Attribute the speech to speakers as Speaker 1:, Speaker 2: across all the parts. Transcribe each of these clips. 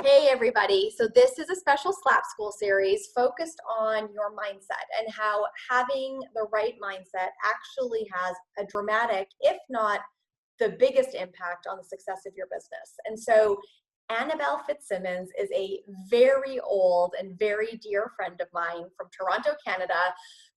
Speaker 1: Hey everybody, so this is a special Slap School series focused on your mindset and how having the right mindset actually has a dramatic, if not the biggest impact on the success of your business. And so Annabel Fitzsimmons is a very old and very dear friend of mine from Toronto, Canada,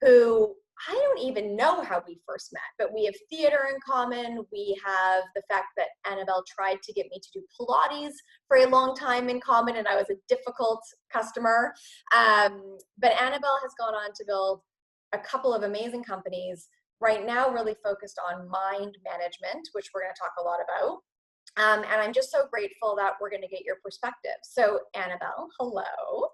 Speaker 1: who I don't even know how we first met, but we have theater in common. We have the fact that Annabel tried to get me to do Pilates for a long time in common, and I was a difficult customer. But Annabel has gone on to build a couple of amazing companies right now, really focused on mind management, which we're going to talk a lot about. And I'm just so grateful that we're going to get your perspective. So Annabel, hello.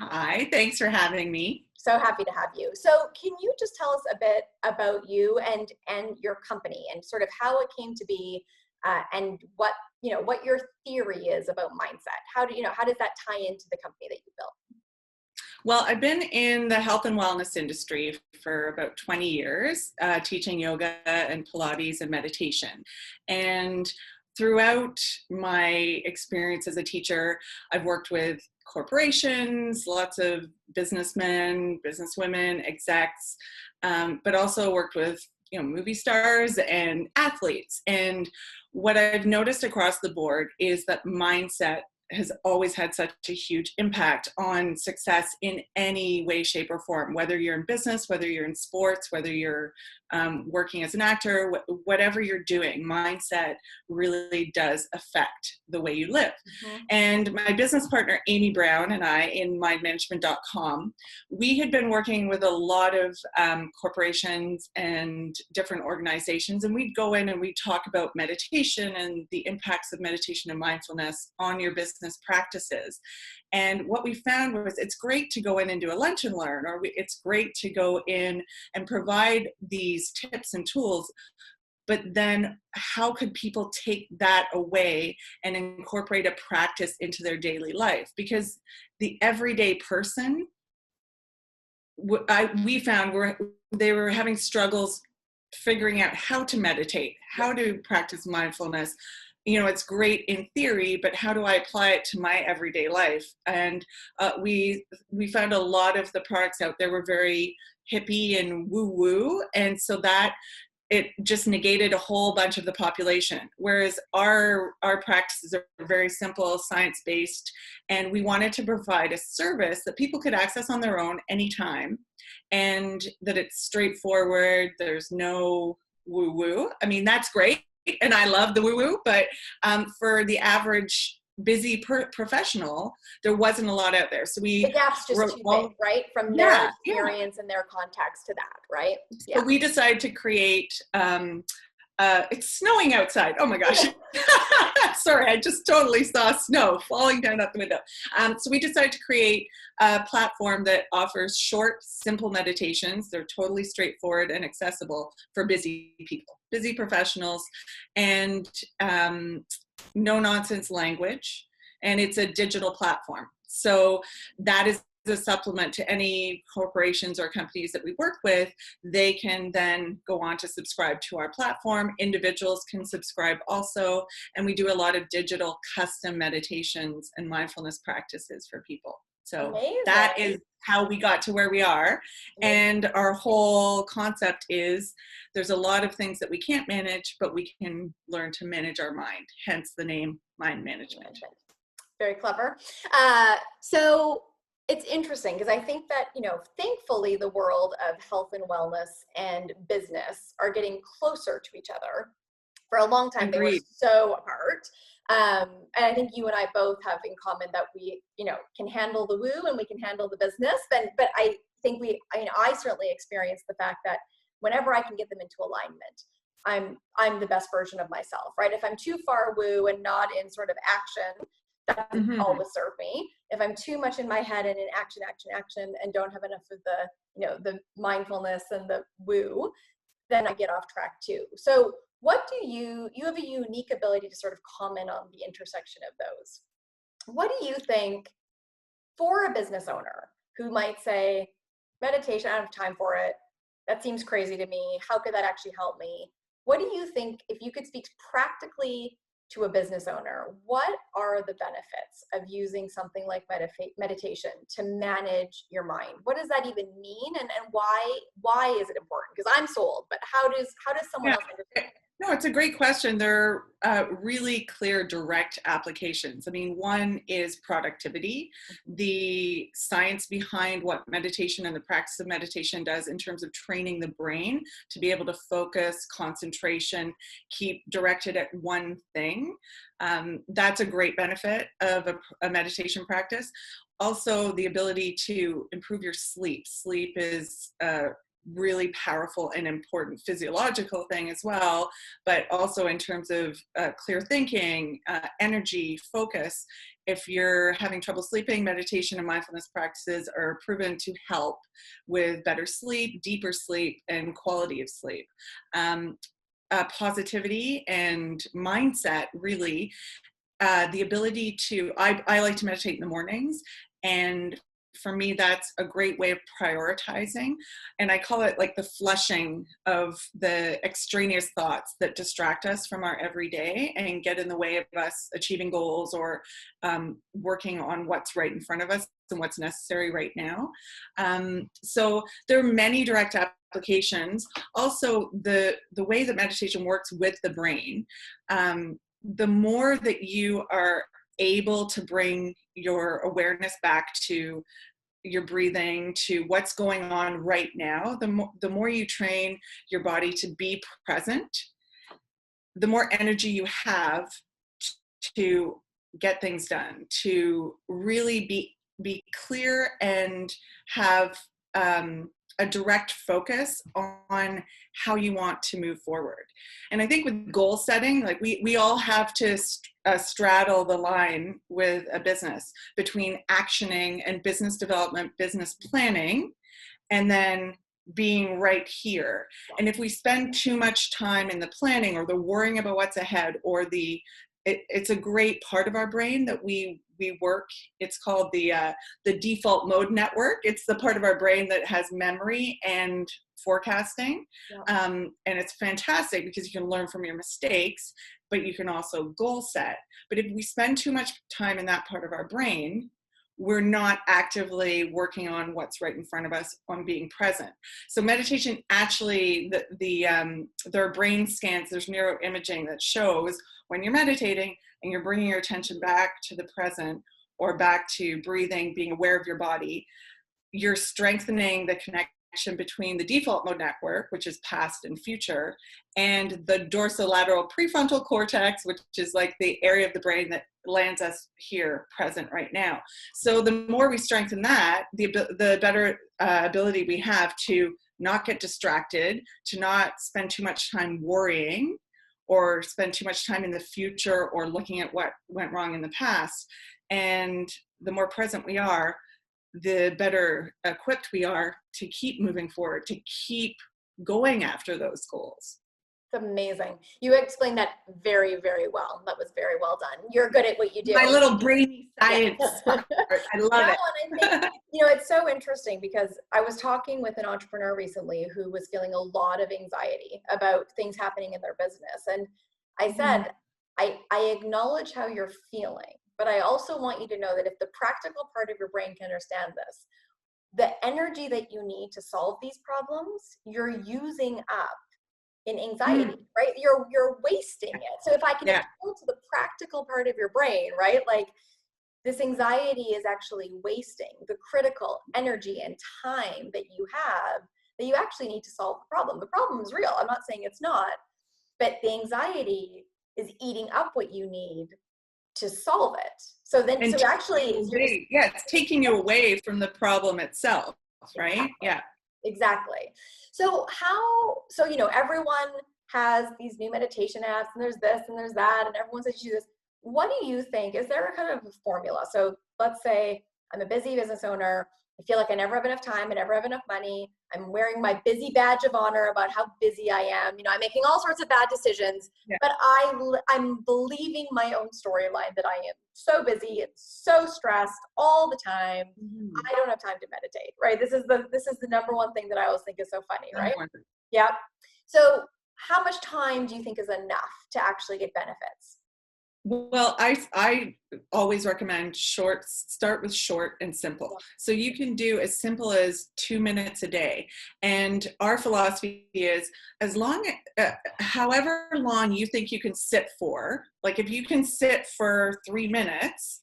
Speaker 2: Hi, thanks for having me.
Speaker 1: So happy to have you. So can you just tell us a bit about you and your company and sort of how it came to be and what your theory is about mindset? How does that tie into the company that you built?
Speaker 2: Well, I've been in the health and wellness industry for about 20 years, teaching yoga and Pilates and meditation. And throughout my experience as a teacher, I've worked with corporations, lots of businessmen, businesswomen, execs, but also worked with movie stars and athletes. And what I've noticed across the board is that mindset has always had such a huge impact on success in any way, shape, or form, whether you're in business, whether you're in sports, whether you're working as an actor, whatever you're doing, mindset really does affect the way you live. Mm-hmm. And my business partner, Amy Brown, and I in mindmanagement.com, we had been working with a lot of corporations and different organizations, and we'd go in and we'd talk about meditation and the impacts of meditation and mindfulness on your business practices. And what we found was it's great to go in and do a lunch and learn, or it's great to go in and provide these tips and tools, but then how could people take that away and incorporate a practice into their daily life? Because the everyday person, we found they were having struggles figuring out how to meditate, how to practice mindfulness. It's great in theory, but how do I apply it to my everyday life? And we found a lot of the products out there were very hippie and woo-woo, and so that it just negated a whole bunch of the population. Whereas our practices are very simple, science-based, and we wanted to provide a service that people could access on their own anytime, and that it's straightforward. There's no woo-woo. I mean, that's great. And I love the woo-woo, but for the average busy professional, there wasn't a lot out there. So
Speaker 1: the gap's just too big, right? From their experience and their context to that, right?
Speaker 2: Yeah. So we decided to create, it's snowing outside. Oh my gosh. Sorry, I just totally saw snow falling down out the window. So we decided to create a platform that offers short, simple meditations. They're totally straightforward and accessible for busy people, busy professionals, and no nonsense language. And it's a digital platform. So that is a supplement to any corporations or companies that we work with. They can then go on to subscribe to our platform. Individuals can subscribe also. And we do a lot of digital custom meditations and mindfulness practices for people. So Amazing. That is how we got to where we are. And our whole concept is there's a lot of things that we can't manage, but we can learn to manage our mind, hence the name Mind Management.
Speaker 1: Very clever. So it's interesting because I think that, thankfully the world of health and wellness and business are getting closer to each other. For a long time, Agreed. They were so apart. And I think you and I both have in common that we, can handle the woo and we can handle the business. But I think I certainly experience the fact that whenever I can get them into alignment, I'm the best version of myself, right? If I'm too far woo and not in sort of action, that doesn't always serve me. If I'm too much in my head and in action, and don't have enough of the mindfulness and the woo, then I get off track too. So what do you have a unique ability to sort of comment on the intersection of those. What do you think for a business owner who might say, meditation, I don't have time for it. That seems crazy to me. How could that actually help me? What do you think, if you could speak practically to a business owner, what are the benefits of using something like meditation to manage your mind? What does that even mean, and why is it important? Because I'm sold, but how does someone
Speaker 2: Yeah.
Speaker 1: else understand?
Speaker 2: No, it's a great question. There are really clear, direct applications. I mean, one is productivity. The science behind what meditation and the practice of meditation does in terms of training the brain to be able to focus, concentration, keep directed at one thing. That's a great benefit of a meditation practice. Also, the ability to improve your sleep. Sleep is really powerful and important physiological thing as well, but also in terms of clear thinking, energy, focus. If you're having trouble sleeping, meditation and mindfulness practices are proven to help with better sleep, deeper sleep, and quality of sleep. Positivity and mindset, really. The ability to, I like to meditate in the mornings, and for me, that's a great way of prioritizing. And I call it like the flushing of the extraneous thoughts that distract us from our everyday and get in the way of us achieving goals or working on what's right in front of us and what's necessary right now. So there are many direct applications. Also, the way that meditation works with the brain, the more that you are able to bring your awareness back to your breathing, to what's going on right now, the more you train your body to be present, the more energy you have to get things done, to really be clear and have a direct focus on how you want to move forward. And I think with goal setting, like we all have to straddle the line with a business between actioning and business development, business planning, and then being right here. And if we spend too much time in the planning or the worrying about what's ahead, or it's a great part of our brain that we work. It's called the default mode network. It's the part of our brain that has memory and forecasting.
Speaker 1: Yeah.
Speaker 2: And it's fantastic because you can learn from your mistakes, but you can also goal set. But if we spend too much time in that part of our brain, we're not actively working on what's right in front of us, on being present. So meditation, actually, there are brain scans, there's neuroimaging that shows when you're meditating and you're bringing your attention back to the present or back to breathing, being aware of your body, you're strengthening the connection between the default mode network, which is past and future, and the dorsolateral prefrontal cortex, which is like the area of the brain that lands us here, present right now. So the more we strengthen that, the better ability we have to not get distracted, to not spend too much time worrying, or spend too much time in the future or looking at what went wrong in the past. And the more present we are, the better equipped we are to keep moving forward, to keep going after those goals.
Speaker 1: It's amazing. You explained that very, very well. That was very well done. You're good at what you do.
Speaker 2: My little brainy science part. I love it.
Speaker 1: And I think, it's so interesting because I was talking with an entrepreneur recently who was feeling a lot of anxiety about things happening in their business. And I said, I acknowledge how you're feeling, but I also want you to know that if the practical part of your brain can understand this, the energy that you need to solve these problems, you're using up in anxiety, right? You're wasting it. So if I can appeal to the practical part of your brain, right? Like, this anxiety is actually wasting the critical energy and time that you have, that you actually need to solve the problem. The problem is real. I'm not saying it's not, but the anxiety is eating up what you need to solve it. So then,
Speaker 2: and
Speaker 1: so actually,
Speaker 2: it's taking you away from the problem itself, right?
Speaker 1: Exactly.
Speaker 2: Yeah.
Speaker 1: Exactly. So everyone has these new meditation apps, and there's this and there's that, and everyone says you do this. What do you think? Is there a kind of a formula? So let's say I'm a busy business owner. I feel like I never have enough time. I never have enough money. I'm wearing my busy badge of honor about how busy I am. I'm making all sorts of bad decisions, but I'm believing my own storyline that I am so busy and so stressed all the time. I don't have time to meditate, right? This is the number one thing that I always think is so funny, right? Yeah. So how much time do you think is enough to actually get benefits?
Speaker 2: Well, I always recommend start with short and simple. So you can do as simple as 2 minutes a day. And our philosophy is as long, however long you think you can sit for, like if you can sit for 3 minutes,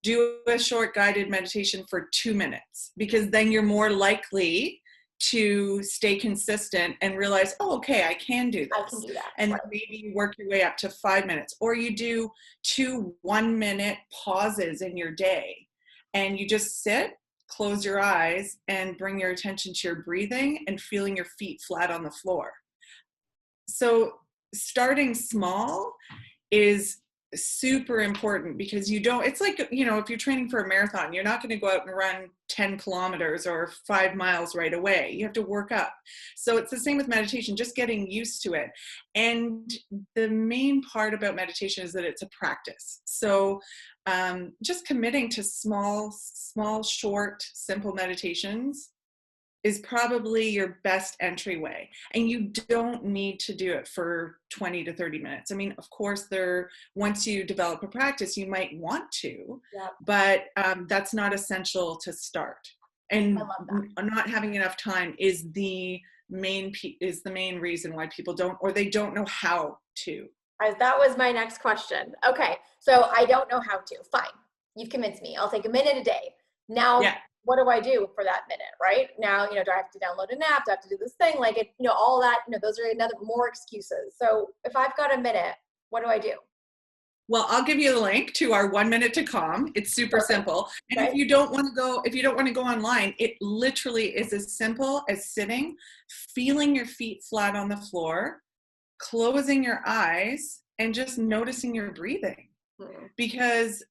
Speaker 2: do a short guided meditation for 2 minutes, because then you're more likely to stay consistent and realize, oh, okay, I can do
Speaker 1: I can
Speaker 2: this.
Speaker 1: do that.
Speaker 2: And
Speaker 1: Right.
Speaker 2: then maybe you work your way up to 5 minutes, or you do 2 1-minute pauses in your day and you just sit, close your eyes, and bring your attention to your breathing and feeling your feet flat on the floor. So starting small is super important, because you don't, it's like, if you're training for a marathon, you're not going to go out and run 10 kilometers or 5 miles right away. You have to work up. So it's the same with meditation, just getting used to it. And the main part about meditation is that it's a practice. So just committing to small, short, simple meditations is probably your best entryway. And you don't need to do it for 20 to 30 minutes. I mean, of course, once you develop a practice, you might want to,
Speaker 1: Yep.
Speaker 2: but that's not essential to start. And
Speaker 1: I love that.
Speaker 2: not having enough time is the main reason why people don't, or they don't know how to.
Speaker 1: That was my next question. Okay, so I don't know how to. Fine, you've convinced me. I'll take a minute a day. Now,
Speaker 2: Yeah.
Speaker 1: what do I do for that minute, right? Now, do I have to download an app? Do I have to do this thing? Like it, all that, those are another more excuses. So if I've got a minute, what do I do?
Speaker 2: Well, I'll give you the link to our 1 minute to calm. It's super
Speaker 1: Perfect.
Speaker 2: simple. And
Speaker 1: Okay.
Speaker 2: if you don't want to go online, it literally is as simple as sitting, feeling your feet flat on the floor, closing your eyes, and just noticing your breathing. Because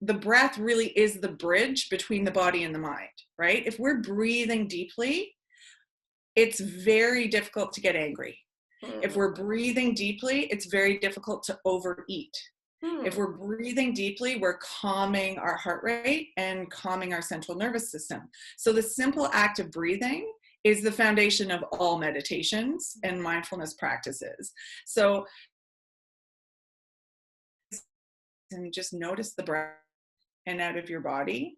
Speaker 2: the breath really is the bridge between the body and the mind, right? If we're breathing deeply, it's very difficult to get angry. If we're breathing deeply, it's very difficult to overeat. If we're breathing deeply, we're calming our heart rate and calming our central nervous system. So the simple act of breathing is the foundation of all meditations and mindfulness practices. So, and just notice the breath in and out of your body.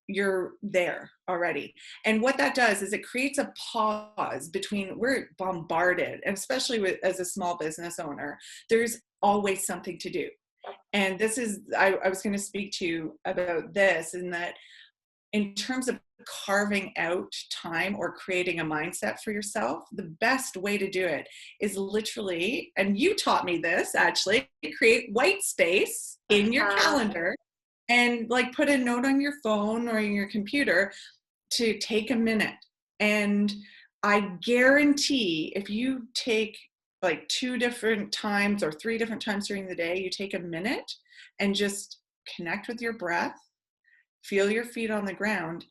Speaker 2: You're there already. And what that does is it creates a pause between, we're bombarded, and especially as a small business owner, there's always something to do. And this is, I was going to speak to you about this, in that in terms of carving out time or creating a mindset for yourself, the best way to do it is literally, and you taught me this actually, create white space in your calendar, and like put a note on your phone or in your computer to take a minute. And I guarantee if you take like 2 different times or 3 different times during the day, you take a minute and just connect with your breath, feel your feet on the ground,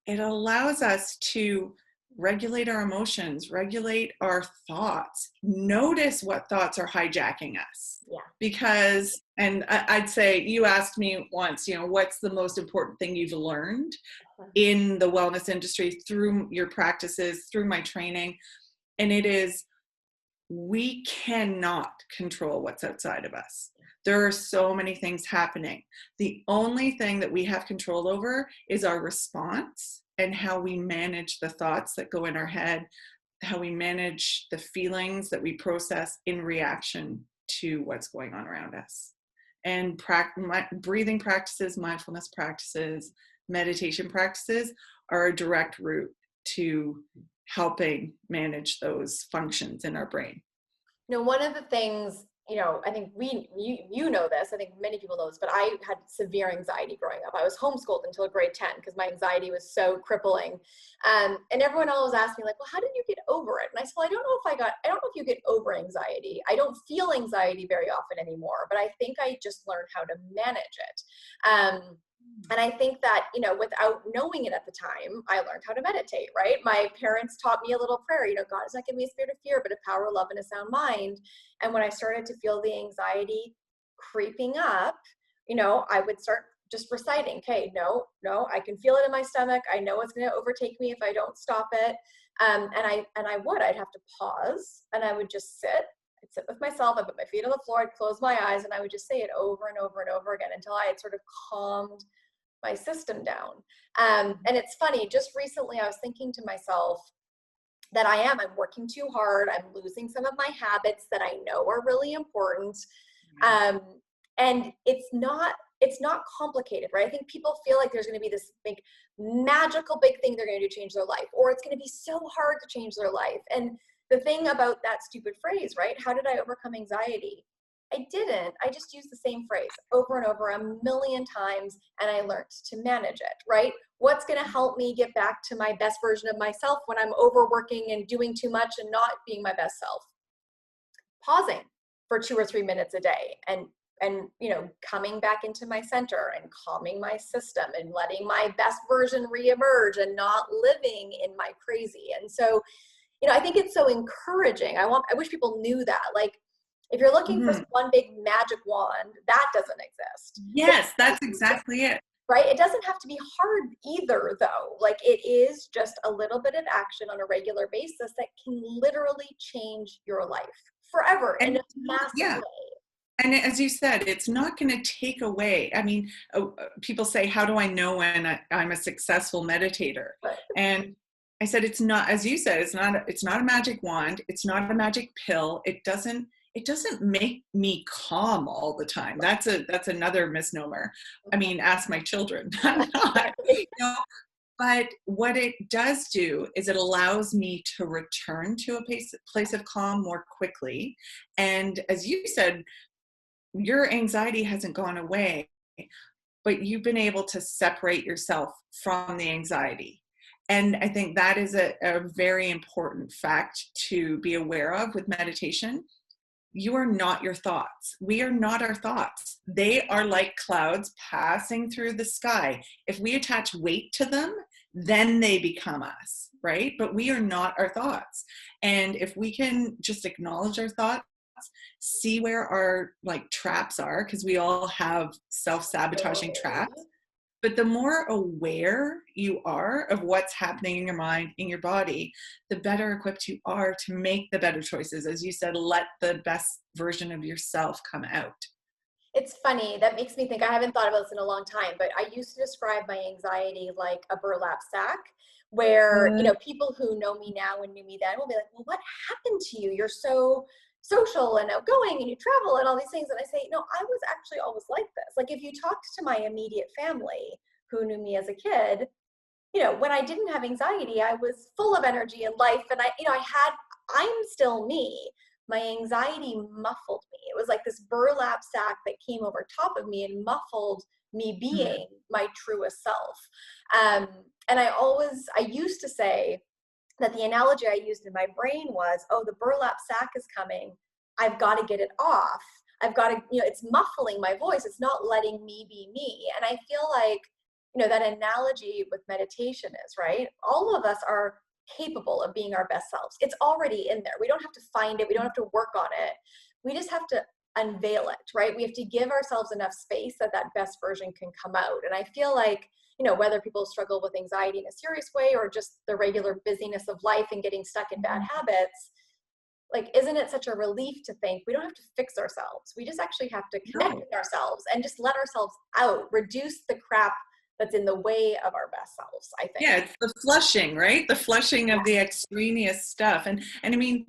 Speaker 2: it allows us to regulate our emotions, regulate our thoughts, notice what thoughts are hijacking us.
Speaker 1: Yeah.
Speaker 2: Because, and I'd say, you asked me once, what's the most important thing you've learned in the wellness industry through your practices, through my training? And it is, we cannot control what's outside of us. There are so many things happening. The only thing that we have control over is our response and how we manage the thoughts that go in our head, how we manage the feelings that we process in reaction to what's going on around us. And breathing practices, mindfulness practices, meditation practices are a direct route to helping manage those functions in our brain.
Speaker 1: One of the things, I think you know this, I think many people know this, but I had severe anxiety growing up. I was homeschooled until grade 10 because my anxiety was so crippling. And everyone always asked me like, well, how did you get over it? And I said, well, I don't know if you get over anxiety. I don't feel anxiety very often anymore, but I think I just learned how to manage it. And I think that, without knowing it at the time, I learned how to meditate, right? My parents taught me a little prayer, God has not given me a spirit of fear, but a power, love, and a sound mind. And when I started to feel the anxiety creeping up, I would start just reciting, okay, no, I can feel it in my stomach. I know it's going to overtake me if I don't stop it. And I'd have to pause, and I would just sit. I'd sit with myself, I'd put my feet on the floor, I'd close my eyes, and I would just say it over and over and over again until I had sort of calmed my system down. And it's funny, just recently I was thinking to myself that I'm working too hard. I'm losing some of my habits that I know are really important. Um, and it's not complicated, right? I think people feel like there's going to be this big magical big thing they're going to do to change their life, or it's going to be so hard to change their life. And the thing about that stupid phrase, right? How did I overcome anxiety? I didn't. I just used the same phrase over and over a million times, and I learned to manage it, right? What's going to help me get back to my best version of myself when I'm overworking and doing too much and not being my best self? Pausing for 2 or 3 minutes a day, and coming back into my center and calming my system and letting my best version reemerge and not living in my crazy. And so, I think it's so encouraging. I wish people knew that. Like, if you're looking for one big magic wand, that doesn't exist.
Speaker 2: Yes, that's exactly it.
Speaker 1: Right? It doesn't have to be hard either, though. Like, it is just a little bit of action on a regular basis that can literally change your life forever in a massive way.
Speaker 2: And as you said, it's not going to take away. I mean, people say, how do I know when I'm a successful meditator?
Speaker 1: Right.
Speaker 2: And I said, it's not, as you said, it's not a magic wand. It's not a magic pill. It doesn't make me calm all the time. That's another misnomer. I mean, ask my children. I'm not, but what it does do is it allows me to return to a place of calm more quickly. And as you said, your anxiety hasn't gone away, but you've been able to separate yourself from the anxiety. And I think that is a very important fact to be aware of with meditation. You are not your thoughts. We are not our thoughts. They are like clouds passing through the sky. If we attach weight to them, then they become us, right? But we are not our thoughts. And if we can just acknowledge our thoughts, see where our traps are, because we all have self-sabotaging traps. But the more aware you are of what's happening in your mind, in your body, the better equipped you are to make the better choices. As you said, let the best version of yourself come out.
Speaker 1: It's funny. That makes me think, I haven't thought about this in a long time, but I used to describe my anxiety like a burlap sack, where, people who know me now and knew me then will be like, well, what happened to you? You're so social and outgoing and you travel and all these things. And I say, no, I was actually always like this. Like, if you talked to my immediate family who knew me as a kid, when I didn't have anxiety, I was full of energy and life. And I'm still me. My anxiety muffled me. It was like this burlap sack that came over top of me and muffled me being my truest self. And I used to say that the analogy I used in my brain was, oh, the burlap sack is coming. I've got to get it off. I've got to, it's muffling my voice. It's not letting me be me. And I feel like, that analogy with meditation is, right? All of us are capable of being our best selves. It's already in there. We don't have to find it. We don't have to work on it. We just have to unveil it, right? We have to give ourselves enough space that best version can come out. And I feel like, whether people struggle with anxiety in a serious way or just the regular busyness of life and getting stuck in bad habits, like, isn't it such a relief to think we don't have to fix ourselves? We just actually have to connect with ourselves and just let ourselves out, reduce the crap that's in the way of our best selves, I think.
Speaker 2: Yeah, it's the flushing, right? The flushing of the extraneous stuff. And I mean,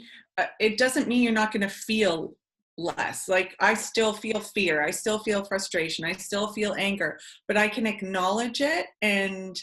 Speaker 2: it doesn't mean you're not going to feel less. Like, I still feel fear. I still feel frustration. I still feel anger, but I can acknowledge it and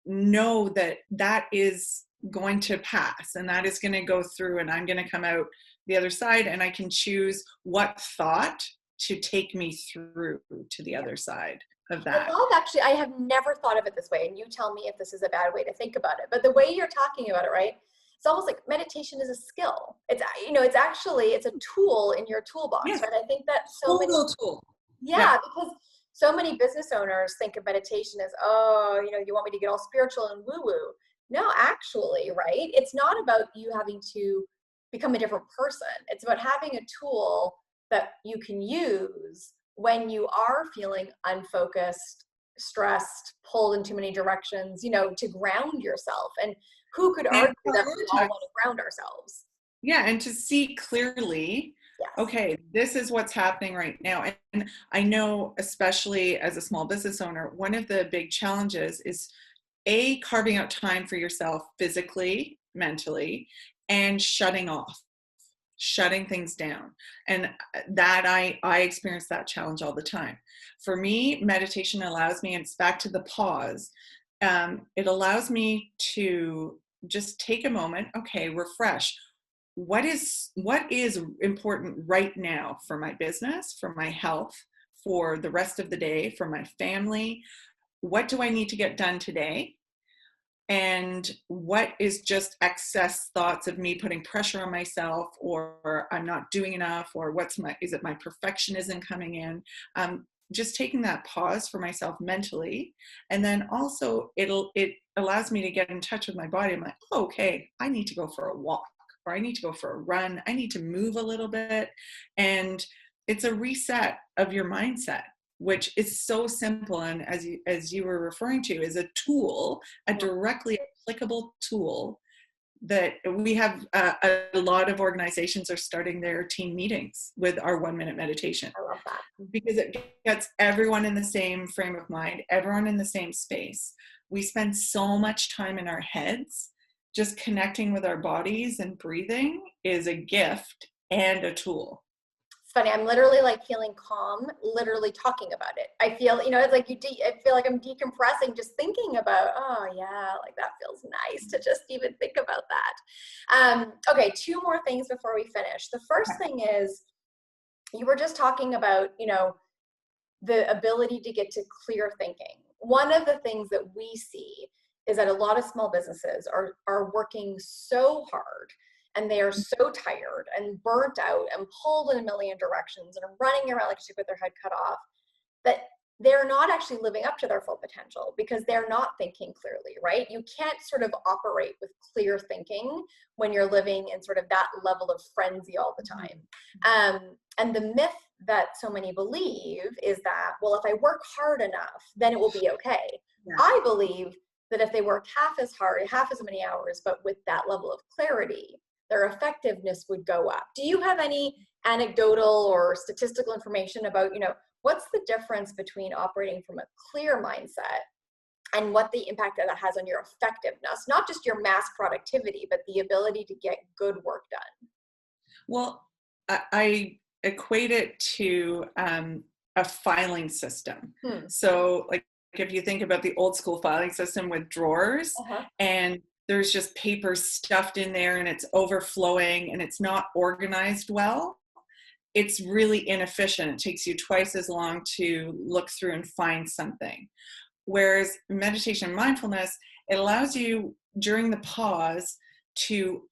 Speaker 2: know that that is going to pass and that is going to go through and I'm going to come out the other side, and I can choose what thought to take me through to the other side of that.
Speaker 1: Actually, I have never thought of it this way, and you tell me if this is a bad way to think about it, but the way you're talking about it, right? It's almost like meditation is a skill. It's, it's a tool in your toolbox, right? I think that
Speaker 2: tool.
Speaker 1: Yeah, because so many business owners think of meditation as, oh, you want me to get all spiritual and woo-woo. No, actually, right? It's not about you having to become a different person. It's about having a tool that you can use when you are feeling unfocused, stressed, pulled in too many directions, to ground yourself. And who could argue that we all want to ground ourselves?
Speaker 2: Yeah, and to see clearly,
Speaker 1: Yes.
Speaker 2: okay, this is what's happening right now. And I know, especially as a small business owner, one of the big challenges is carving out time for yourself physically, mentally, and shutting off, shutting things down. And that I experience that challenge all the time. For me, meditation allows me, and it's back to the pause. It allows me to just take a moment, okay, refresh. What is important right now for my business, for my health, for the rest of the day, for my family? What do I need to get done today? And what is just excess thoughts of me putting pressure on myself, or I'm not doing enough, or is it my perfectionism coming in? Just taking that pause for myself mentally. And then also it allows me to get in touch with my body. I'm like, oh, okay, I need to go for a walk, or I need to go for a run. I need to move a little bit. And it's a reset of your mindset, which is so simple. And as you were referring to, is a tool, a directly applicable tool that we have. A lot of organizations are starting their team meetings with our 1-minute meditation,
Speaker 1: I love that.
Speaker 2: because it gets everyone in the same frame of mind, everyone in the same space. We spend so much time in our heads. Just connecting with our bodies and breathing is a gift and a tool.
Speaker 1: It's funny. I'm literally like feeling calm, literally talking about it. I feel, it's like I feel like I'm decompressing just thinking about, oh yeah, like that feels nice to just even think about that. Okay. 2 more things before we finish. The first thing is, you were just talking about, the ability to get to clear thinking. One of the things that we see is that a lot of small businesses are working so hard, and they are so tired and burnt out and pulled in a million directions and are running around like a sheep with their head cut off, that they're not actually living up to their full potential because they're not thinking clearly, right? You can't sort of operate with clear thinking when you're living in sort of that level of frenzy all the time. And the myth that so many believe is that, well, if I work hard enough, then it will be okay. Yeah. I believe that if they work half as hard, half as many hours, but with that level of clarity, their effectiveness would go up. Do you have any anecdotal or statistical information about, what's the difference between operating from a clear mindset and what the impact that has on your effectiveness, not just your mass productivity, but the ability to get good work done?
Speaker 2: Well, I equate it to a filing system. So like if you think about the old school filing system with drawers, and there's just paper stuffed in there and it's overflowing and it's not organized well, it's really inefficient. It takes you twice as long to look through and find something. Whereas meditation and mindfulness, it allows you during the pause to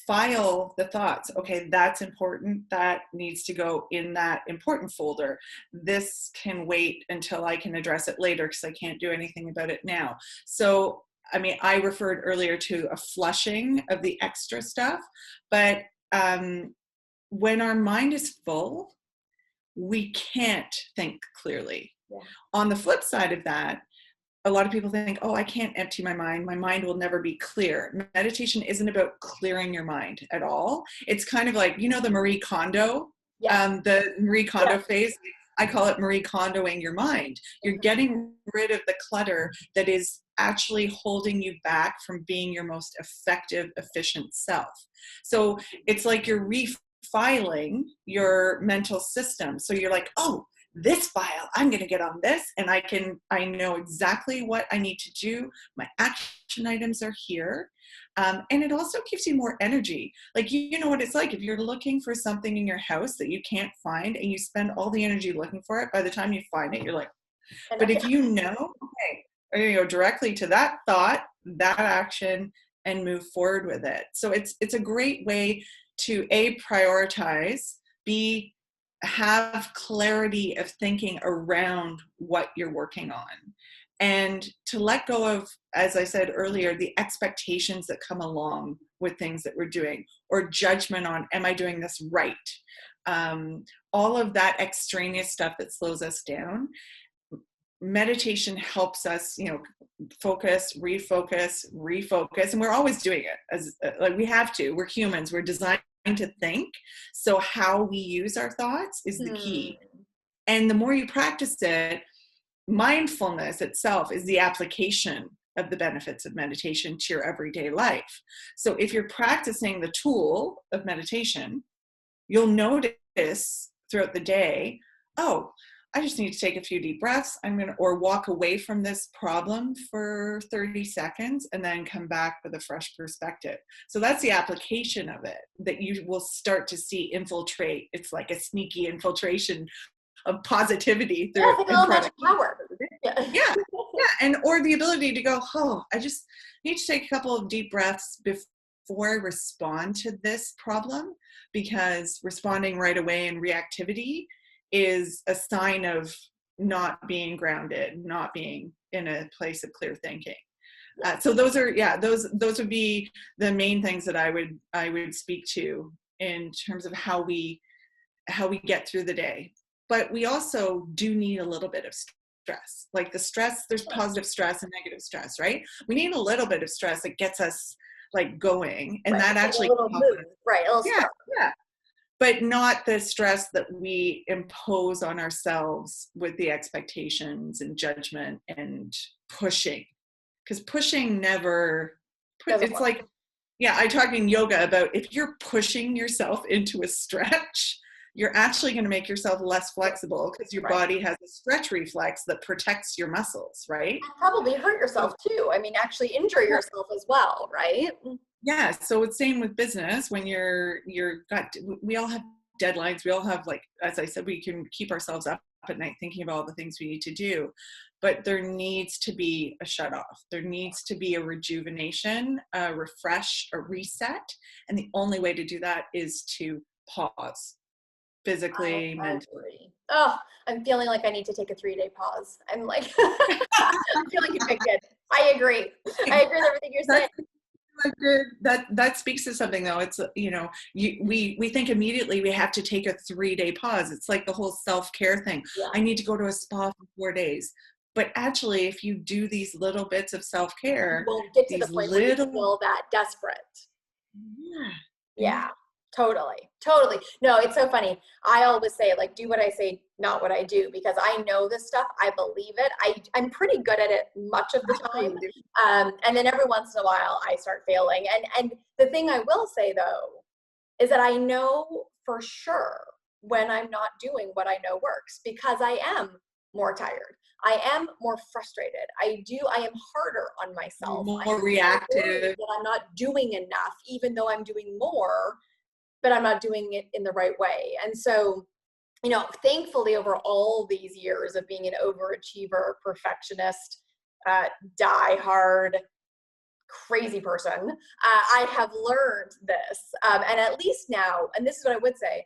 Speaker 2: file the thoughts. Okay, that's important. That needs to go in that important folder. This can wait until I can address it later because I can't do anything about it now. So, I mean, I referred earlier to a flushing of the extra stuff, but when our mind is full, we can't think clearly. Yeah. On the flip side of that, a lot of people think, oh, I can't empty my mind. My mind will never be clear. Meditation isn't about clearing your mind at all. It's kind of like, the Marie Kondo, the Marie Kondo phase. I call it Marie Kondoing your mind. You're getting rid of the clutter that is actually holding you back from being your most effective, efficient self. So it's like you're refiling your mental system. So you're like, oh, this file, I'm going to get on this, and I know exactly what I need to do. My action items are here. And it also gives you more energy. Like, you know what it's like if you're looking for something in your house that you can't find and you spend all the energy looking for it, by the time you find it, you're like, but if you know, okay, you go directly to that thought, that action, and move forward with it. So it's a great way to A, prioritize, B, have clarity of thinking around what you're working on, and to let go of, as I said earlier, the expectations that come along with things that we're doing, or judgment on, am I doing this right? All of that extraneous stuff that slows us down. Meditation helps us, focus, refocus, and we're always doing it as like we have to. We're humans. We're designed to think. So how we use our thoughts is the key. And the more you practice it, mindfulness itself is the application of the benefits of meditation to your everyday life. So if you're practicing the tool of meditation, you'll notice throughout the day, oh, I just need to take a few deep breaths. Or walk away from this problem for 30 seconds and then come back with a fresh perspective. So that's the application of it that you will start to see infiltrate. It's like a sneaky infiltration of positivity through
Speaker 1: yeah, it's like a little magic power.
Speaker 2: Yeah. Yeah. And or the ability to go, oh, I just need to take a couple of deep breaths before I respond to this problem, because responding right away in reactivity is a sign of not being grounded, not being in a place of clear thinking. So those are, those would be the main things that I would speak to in terms of how we get through the day. But we also do need a little bit of stress. Like the stress, there's positive stress and negative stress, right? We need a little bit of stress that gets us like going, and that actually,
Speaker 1: a little mood, right? A little stress.
Speaker 2: Yeah. But not the stress that we impose on ourselves with the expectations and judgment and pushing. Because pushing never, it's like, I talk in yoga about if you're pushing yourself into a stretch, you're actually going to make yourself less flexible because your body has a stretch reflex that protects your muscles, right?
Speaker 1: And probably hurt yourself too. I mean, actually injure yourself as well, right?
Speaker 2: Yeah. So it's same with business. When we all have deadlines. We all have, like, as I said, we can keep ourselves up at night thinking about all the things we need to do, but there needs to be a shut off. There needs to be a rejuvenation, a refresh, a reset. And the only way to do that is to pause physically, mentally.
Speaker 1: Oh, I'm feeling like I need to take a 3-day pause. I'm like, I'm feeling convicted. I agree with everything you're saying.
Speaker 2: That speaks to something, though. It's, we think immediately we have to take a 3-day pause. It's like the whole self-care thing. Yeah. I need to go to a spa for 4 days. But actually, if you do these little bits of self-care,
Speaker 1: you won't get to the point where you feel that desperate. Yeah. Totally. No, it's so funny. I always say, like, do what I say, not what I do, because I know this stuff. I believe it. I'm pretty good at it much of the time. And then every once in a while I start failing. And the thing I will say, though, is that I know for sure when I'm not doing what I know works, because I am more tired. I am more frustrated. I am harder on myself.
Speaker 2: More reactive.
Speaker 1: That I'm not doing enough, even though I'm doing more, but I'm not doing it in the right way. And so, thankfully, over all these years of being an overachiever, perfectionist, die hard, crazy person, I have learned this. And at least now, and this is what I would say,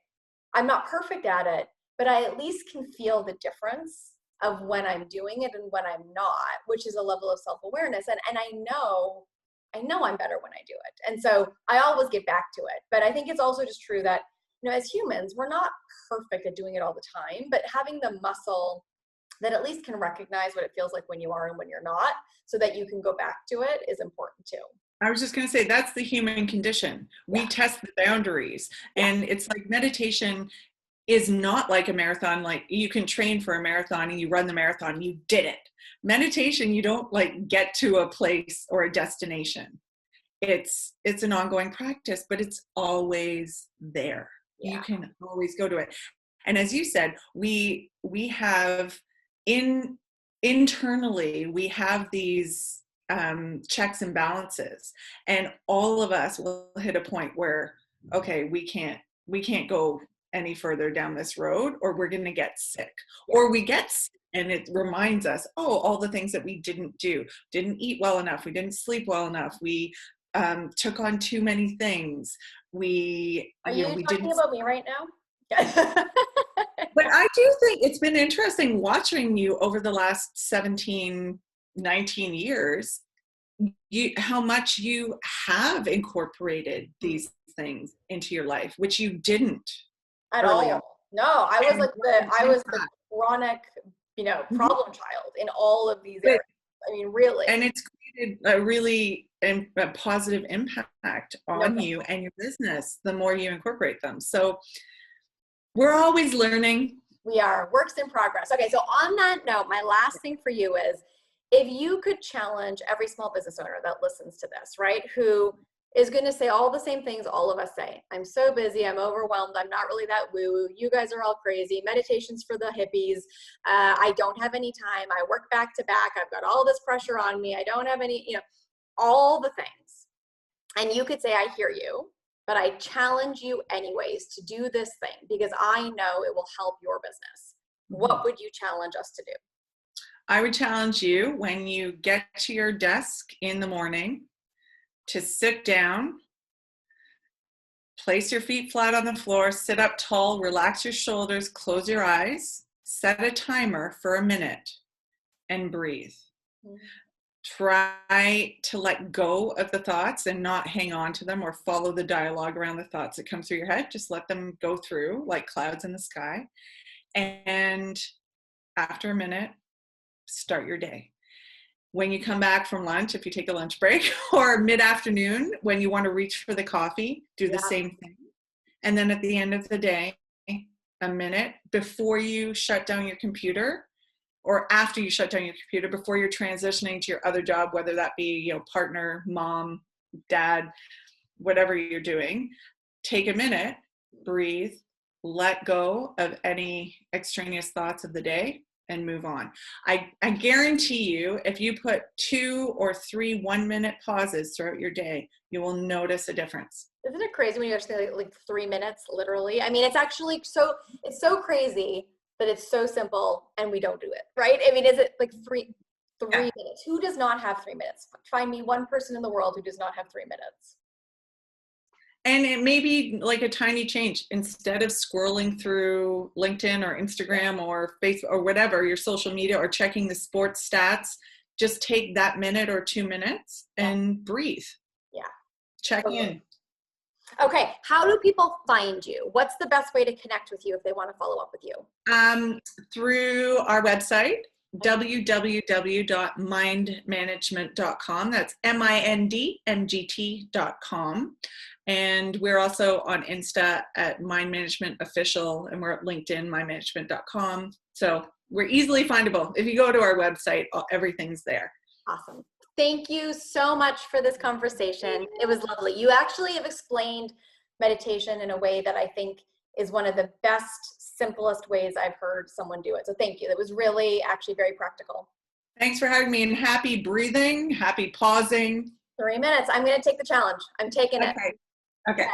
Speaker 1: I'm not perfect at it, but I at least can feel the difference of when I'm doing it and when I'm not, which is a level of self-awareness. And I know I'm better when I do it. And so I always get back to it. But I think it's also just true that, as humans, we're not perfect at doing it all the time, but having the muscle that at least can recognize what it feels like when you are and when you're not, so that you can go back to it, is important too.
Speaker 2: I was just going to say, that's the human condition. We test the boundaries. And it's like meditation is not like a marathon. Like, you can train for a marathon and you run the marathon, you did it. Meditation, you don't like get to a place or a destination. It's an ongoing practice, but it's always there. Yeah. You can always go to it. And as you said, we have internally, we have these checks and balances, and all of us will hit a point where, okay, we can't go any further down this road, or we're going to get sick, or we get sick, and it reminds us, all the things that we didn't do, didn't eat well enough, we didn't sleep well enough, we took on too many things.
Speaker 1: Are you talking about me right now?
Speaker 2: But I do think it's been interesting watching you over the last 17, 19 years, how much you have incorporated these things into your life, which you didn't
Speaker 1: at all. No, I was the chronic, problem child in all of these areas. I mean, really.
Speaker 2: And it's created a really a positive impact
Speaker 1: No
Speaker 2: on
Speaker 1: doubt.
Speaker 2: you and your business the more you incorporate them. So we're always learning.
Speaker 1: We are works in progress. Okay, so on that note, my last thing for you is, if you could challenge every small business owner that listens to this, right, who is going to say all the same things all of us say. I'm so busy. I'm overwhelmed. I'm not really that woo. You guys are all crazy. Meditation's for the hippies. I don't have any time. I work back to back. I've got all this pressure on me. I don't have any, all the things. And you could say, I hear you, but I challenge you anyways to do this thing because I know it will help your business. What would you challenge us to do?
Speaker 2: I would challenge you, when you get to your desk in the morning, to sit down, place your feet flat on the floor, sit up tall, relax your shoulders, close your eyes, set a timer for a minute, and breathe. Try to let go of the thoughts and not hang on to them or follow the dialogue around the thoughts that come through your head. Just let them go through like clouds in the sky. And after a minute, start your day. When you come back from lunch, if you take a lunch break, or mid-afternoon, when you want to reach for the coffee, do the same thing. And then at the end of the day, a minute before you shut down your computer, or after you shut down your computer, before you're transitioning to your other job, whether that be, partner, mom, dad, whatever you're doing, take a minute, breathe, let go of any extraneous thoughts of the day, and move on. I guarantee you, if you put 2 or 3 1-minute pauses throughout your day, you will notice a difference.
Speaker 1: Isn't it crazy when you actually like 3 minutes, literally? I mean, it's actually it's so crazy that it's so simple and we don't do it, right? I mean, is it like three minutes? Who does not have 3 minutes? Find me one person in the world who does not have 3 minutes.
Speaker 2: And it may be like a tiny change. Instead of scrolling through LinkedIn or Instagram or Facebook or whatever, your social media, or checking the sports stats, just take that minute or 2 minutes and breathe.
Speaker 1: Yeah.
Speaker 2: Check in.
Speaker 1: Okay. How do people find you? What's the best way to connect with you if they want to follow up with you?
Speaker 2: Through our website, www.mindmanagement.com. That's mindmgt.com. And we're also on Insta at Mind Management Official, and we're at LinkedIn, mindmanagement.com. So we're easily findable. If you go to our website, everything's there.
Speaker 1: Awesome. Thank you so much for this conversation. It was lovely. You actually have explained meditation in a way that I think is one of the best, simplest ways I've heard someone do it. So thank you. That was really actually very practical.
Speaker 2: Thanks for having me, and happy breathing, happy pausing.
Speaker 1: 3 minutes. I'm going to take the challenge. I'm taking it.
Speaker 2: Okay.